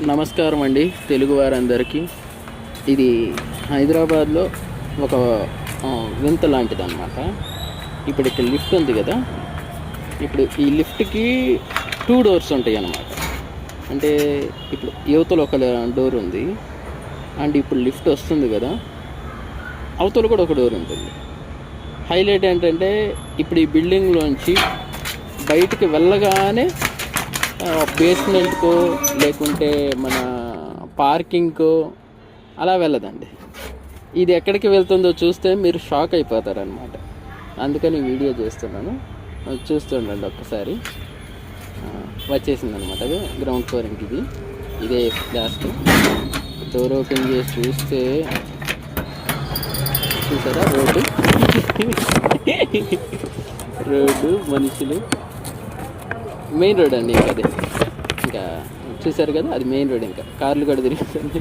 నమస్కారం అండి తెలుగు వారందరికీ. ఇది హైదరాబాద్లో ఒక వింత లాంటిది అనమాట. ఇప్పుడు ఇక్కడ లిఫ్ట్ ఉంది కదా, ఇప్పుడు ఈ లిఫ్ట్కి 2 డోర్స్ ఉంటాయి అన్నమాట. అంటే ఇప్పుడు యువతలో ఒక డోర్ ఉంది, అండ్ ఇప్పుడు లిఫ్ట్ వస్తుంది కదా, అవతల కూడా ఒక డోర్ ఉంటుంది. హైలైట్ ఏంటంటే ఇప్పుడు ఈ బిల్డింగ్లోంచి బయటికి వెళ్ళగానే బేస్మెంట్కో లేకుంటే మన పార్కింగ్కో అలా వెళ్ళదండి. ఇది ఎక్కడికి వెళ్తుందో చూస్తే మీరు షాక్ అయిపోతారనమాట. అందుకని వీడియో చేస్తున్నాను, చూస్తుండండి ఒక్కసారి. వచ్చేసిందనమాట అది గ్రౌండ్ ఫ్లోరింగ్కి. ఇదే లాస్ట్. డోర్ ఓపెన్ చేసి చూస్తే చూసారా రోడ్డు మనుషులు, మెయిన్ రోడ్ అండి. ఇంకా అదే ఇంకా చూసారు కదా, అది మెయిన్ రోడ్. ఇంకా కార్లు కూడా తిరుగుతుంది.